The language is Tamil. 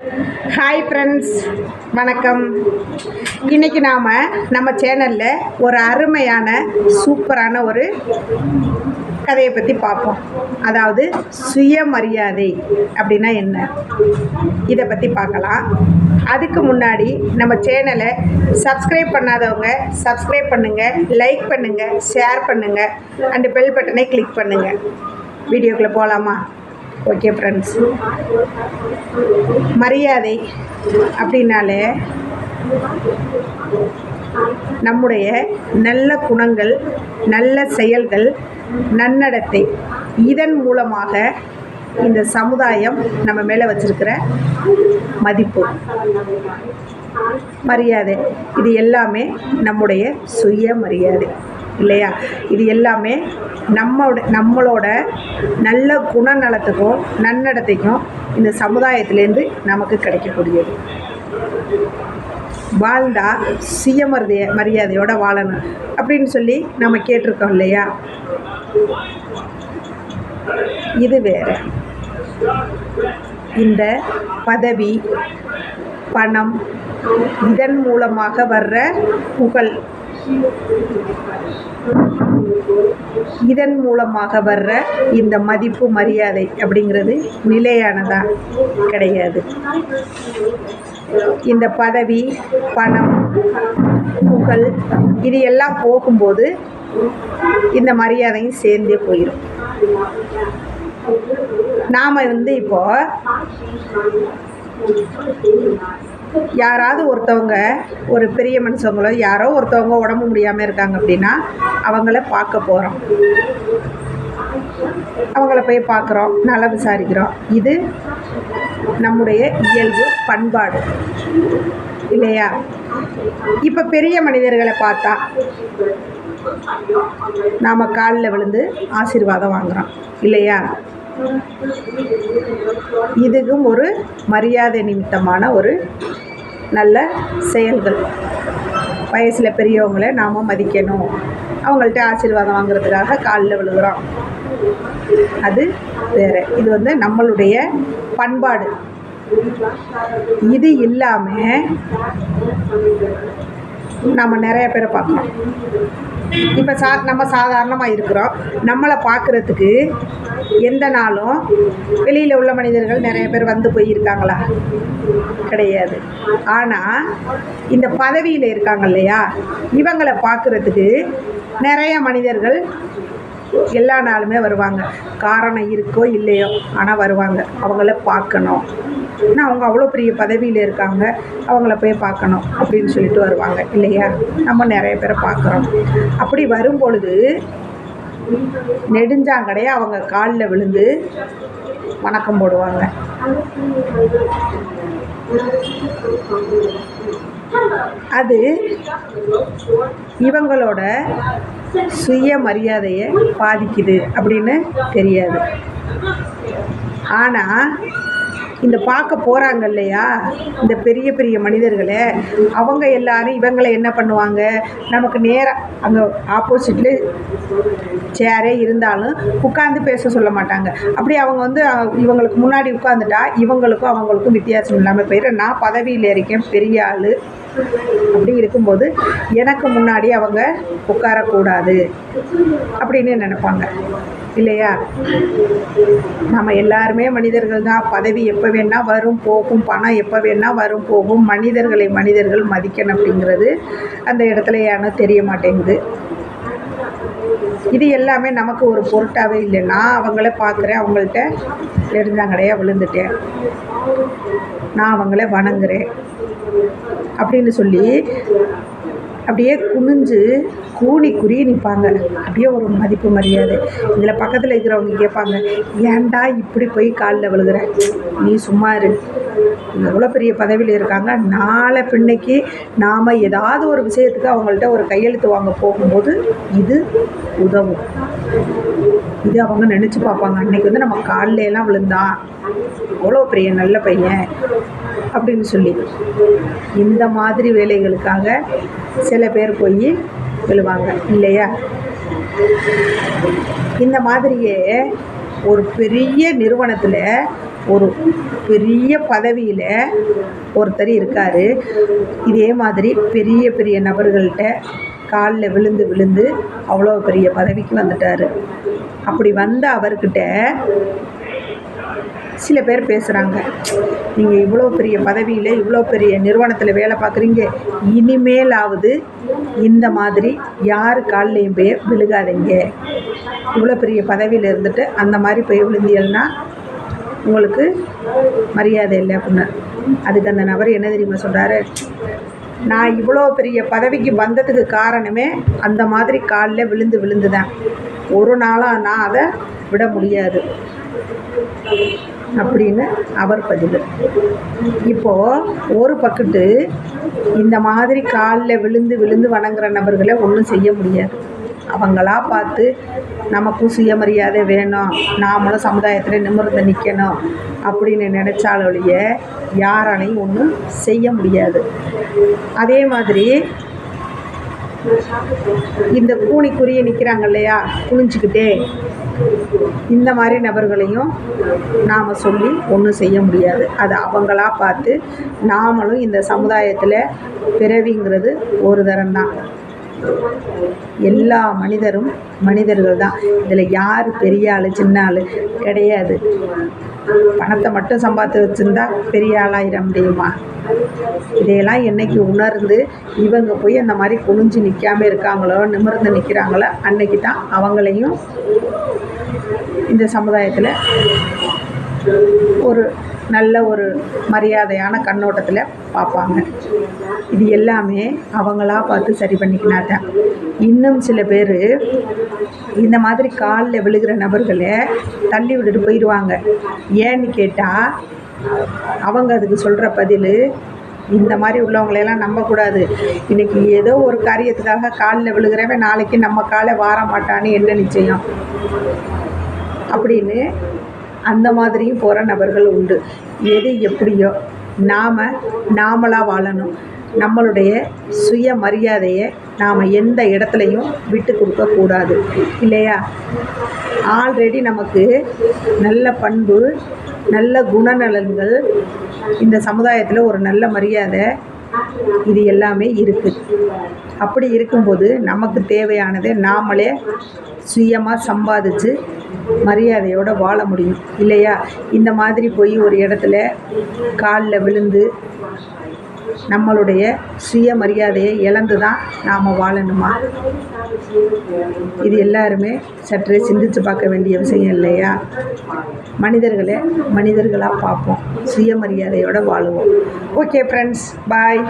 ஹாய் ஃப்ரெண்ட்ஸ், வணக்கம். இன்றைக்கி நாம் நம்ம சேனலில் ஒரு அருமையான சூப்பரான ஒரு கதையை பற்றி பார்ப்போம். அதாவது சுயமரியாதை அப்படின்னா என்ன, இதை பற்றி பார்க்கலாம். அதுக்கு முன்னாடி நம்ம சேனலை சப்ஸ்கிரைப் பண்ணாதவங்க சப்ஸ்கிரைப் பண்ணுங்கள், லைக் பண்ணுங்கள், ஷேர் பண்ணுங்கள், அண்டு பெல் பட்டனை கிளிக் பண்ணுங்கள். வீடியோக்குள்ளே போகலாமா? ஓகே ஃப்ரெண்ட்ஸ், மரியாதை அப்படின்னாலே நம்முடைய நல்ல குணங்கள், நல்ல செயல்கள், நன்னடத்தை, இதன் மூலமாக இந்த சமுதாயம் நம்ம மேலே வச்சிருக்கிற மதிப்பு, மரியாதை, இது எல்லாமே நம்முடைய சுயமரியாதை இல்லையா? இது எல்லாமே நம்மளோட நல்ல குணநலத்துக்கும் நன்னடத்தைக்கும் இந்த சமுதாயத்திலேருந்து நமக்கு கிடைக்கக்கூடியது. வாழ்ந்தா மரியாதையோடு வாழணும் அப்படின்னு சொல்லி நம்ம கேட்டிருக்கோம் இல்லையா? இது வேறு. இந்த பதவி, பணம், இதன் மூலமாக வர்ற புகழ், இதன் மூலமாக வர்ற இந்த மதிப்பு, மரியாதை அப்படிங்கிறது நிலையானதா கிடையாது. இந்த பதவி, பணம், புகழ் இது எல்லாம் போகும்போது இந்த மரியாதையும் சேர்ந்தே போயிடும். நாம் இப்போ யாராவது ஒருத்தவங்க, ஒரு பெரிய மனுஷங்களோ யாரோ ஒருத்தவங்க உடம்பு முடியாமல் இருக்காங்க அப்படின்னா அவங்கள பார்க்க போகிறோம், அவங்கள போய் பார்க்குறோம், நல்லா விசாரிக்கிறோம். இது நம்முடைய இயல்பு, பண்பாடு இல்லையா? இப்போ பெரிய மனிதர்களை பார்த்தா நாம் காலில் விழுந்து ஆசீர்வாதம் வாங்குகிறோம் இல்லையா? இதுக்கும் ஒரு மரியாதை நிமித்தமான ஒரு நல்ல செயல்கள். வயசில் பெரியவங்களை நாம் மதிக்கணும், அவங்கள்ட்ட ஆசீர்வாதம் வாங்குறதுக்காக காலில் விழுகிறோம், அது வேறு. இது நம்மளுடைய பண்பாடு. இது இல்லாமல் நம்ம நிறைய பேரை பார்க்குறோம். இப்போ நம்ம சாதாரணமாக இருக்கிறோம், நம்மளை பார்க்குறதுக்கு எந்த நாளும் வெளியில் உள்ள மனிதர்கள் நிறைய பேர் வந்து போயிருக்காங்களா? கிடையாது. ஆனால் இந்த பதவியில் இருக்காங்க இல்லையா, இவங்களை பார்க்குறதுக்கு நிறைய மனிதர்கள் எல்லா நாளுமே வருவாங்க. காரணம் இருக்கோ இல்லையோ, ஆனால் வருவாங்க. அவங்கள பார்க்கணும், ஏன்னா அவங்க அவ்வளோ பெரிய பதவியில் இருக்காங்க, அவங்கள போய் பார்க்கணும் அப்படின்னு சொல்லிட்டு வருவாங்க இல்லையா? நம்ம நிறைய பேரை பார்க்குறோம். அப்படி வரும் பொழுது நெடுஞ்சாங்கடைய அவங்க காலில் விழுந்து வணக்கம் போடுவாங்க. அது இவங்களோட சுயமரியாதையை பாதிக்குது அப்படின்னு தெரியாது. ஆனால் இந்த பார்க்க போகிறாங்க இல்லையா, இந்த பெரிய பெரிய மனிதர்களை, அவங்க எல்லாரும் இவங்களை என்ன பண்ணுவாங்க, நமக்கு நேராக அங்கே ஆப்போசிட்டில் சேரே இருந்தாலும் உட்காந்து பேச சொல்ல மாட்டாங்க. அப்படி அவங்க இவங்களுக்கு முன்னாடி உட்காந்துட்டா இவங்களுக்கும் அவங்களுக்கும் வித்தியாசம் இல்லாமல் போயிடும். நான் பதவியில் இருக்கேன், பெரிய ஆள், அப்படி இருக்கும்போது எனக்கு முன்னாடி அவங்க உட்காரக்கூடாது அப்படின்னு நினைப்பாங்க இல்லையா? நம்ம எல்லாருமே மனிதர்கள் தான். பதவி எப்போ வேணால் வரும் போகும், பணம் எப்போ வேணால் வரும் போகும். மனிதர்களை மனிதர்கள் மதிக்கணும் அப்படிங்கிறது அந்த இடத்துல ஏன்னு தெரிய மாட்டேங்குது. இது எல்லாமே நமக்கு ஒரு பொருட்டாகவே இல்லை. நான் அவங்கள பார்க்குறேன், அவங்கள்ட்ட நெடுஞ்சாங்கடையாக விழுந்துட்டேன், நான் அவங்கள வணங்குறேன் அப்படின்னு சொல்லி அப்படியே குனிஞ்சு கூனி குறுகி நிற்பாங்க. அப்படியே ஒரு மதிப்பு, மரியாதை. இதில் பக்கத்தில் இருக்கிறவங்க கேட்பாங்க, ஏன்டா இப்படி போய் காலில் விழுகிற, நீ சும்மா இரு, எவ்வளோ பெரிய பதவியில் இருக்காங்க, நாளை பின்னைக்கு நாம் ஏதாவது ஒரு விஷயத்துக்கு அவங்கள்ட்ட ஒரு கையெழுத்து வாங்க போகும்போது இது உதவும். இது அவங்க நினச்சி பார்ப்பாங்க, அன்றைக்கி நம்ம காலில் எல்லாம் விழுந்தான், அவ்வளோ பெரிய நல்ல பையன் அப்படின்னு சொல்லி. இந்த மாதிரி வேலைகளுக்காக சில பேர் போய் விழுவாங்க இல்லையா? இந்த மாதிரியே ஒரு பெரிய நிறுவனத்தில் ஒரு பெரிய பதவியில் ஒருத்தர் இருக்கார். இதே மாதிரி பெரிய பெரிய நபர்கள்ட்ட காலில் விழுந்து விழுந்து அவ்வளோ பெரிய பதவிக்கு வந்துட்டார். அப்படி வந்த அவர்கிட்ட சில பேர் பேசுகிறாங்க, நீங்கள் இவ்வளோ பெரிய பதவியில் இவ்வளோ பெரிய நிறுவனத்தில் வேலை பார்க்குறீங்க, இனிமேலாவது இந்த மாதிரி யார் கால்லையும் போய் விழுகாதீங்க. இவ்வளோ பெரிய பதவியில் இருந்துட்டு அந்த மாதிரி போய் விழுந்தியல்னா உங்களுக்கு மரியாதை இல்லை அப்படின்னு. அதுக்கு அந்த நபர் என்ன தெரியுமா சொல்கிறாரு, நான் இவ்வளோ பெரிய பதவிக்கு வந்ததுக்கு காரணமே அந்த மாதிரி காலில் விழுந்து விழுந்து தான். ஒரு நாளாக நான் அதை விட முடியாது அப்படின்னு அவர் பதில். இப்போது ஒரு பக்கத்து இந்த மாதிரி காலில் விழுந்து விழுந்து வணங்குற நபர்களை ஒன்றும் செய்ய முடியாது. அவங்களா பார்த்து நமக்கும் சுயமரியாதை வேணும், நாமளும் சமுதாயத்தில் நிமிர்ந்து நிற்கணும் அப்படின்னு நினச்சாலொழிய யாராலையும் ஒன்றும் செய்ய முடியாது. அதே மாதிரி இந்த கூனிக்குரிய நிற்கிறாங்க இல்லையா, குனிஞ்சிக்கிட்டே, இந்த மாதிரி நபர்களையும் நாம் சொல்லி ஒன்றும் செய்ய முடியாது. அது அவங்களா பார்த்து நாமளும் இந்த சமுதாயத்தில் பிறவிங்கிறது ஒரு தரம்தான். எல்லா மனிதரும் மனிதர்கள் தான். இதில் யார் பெரிய ஆள் சின்ன ஆள் கிடையாது. பணத்தை மட்டும் சம்பாதித்து வச்சுருந்தா பெரிய ஆளாயிட முடியுமா? இதையெல்லாம் என்னைக்கு உணர்ந்து இவங்க போய் அந்த மாதிரி குனிஞ்சு நிற்காமல் இருக்காங்களோ, நிமிர்ந்து நிற்கிறாங்களோ, அன்னைக்கு தான் அவங்களையும் இந்த சமுதாயத்தில் ஒரு நல்ல ஒரு மரியாதையான கண்ணோட்டத்தில் பார்ப்பாங்க. இது எல்லாமே அவங்களா பார்த்து சரி பண்ணிக்கினாதான். இன்னும் சில பேர் இந்த மாதிரி காலில் விழுகிற நபர்களை தள்ளி விட்டுட்டு போயிடுவாங்க. ஏன்னு கேட்டால் அவங்க அதுக்கு சொல்கிற பதில், இந்த மாதிரி உள்ளவங்களையெல்லாம் நம்பக்கூடாது. இன்றைக்கி ஏதோ ஒரு காரியத்துக்காக காலில் விழுகிறவன் நாளைக்கு நம்ம காலை வார மாட்டான்னு என்ன நிச்சயம் அப்படின்னு அந்த மாதிரியும் போகிற நபர்கள் உண்டு. எது எப்படியோ நாமளாக வாழணும். நம்மளுடைய சுயமரியாதையை நாம் எந்த இடத்துலையும் விட்டு கொடுக்கக்கூடாது இல்லையா? ஆல்ரெடி நமக்கு நல்ல பண்பு, நல்ல குணநலன்கள், இந்த சமுதாயத்தில் ஒரு நல்ல மரியாதை, இது எல்லாமே இருக்குது. அப்படி இருக்கும்போது நமக்கு தேவையானதை நாமளே சுயமாக சம்பாதிச்சு மரியாதையோடு வாழ முடியும் இல்லையா? இந்த மாதிரி போய் ஒரு இடத்துல காலில் விழுந்து நம்மளுடைய சுயமரியாதையை இழந்து தான் நாம் வாழணுமா? இது எல்லாருமே சற்றே சிந்தித்து பார்க்க வேண்டிய விஷயம் இல்லையா? மனிதர்களை மனிதர்களாக பார்ப்போம், சுயமரியாதையோடு வாழுவோம். ஓகே ஃப்ரெண்ட்ஸ், பாய்.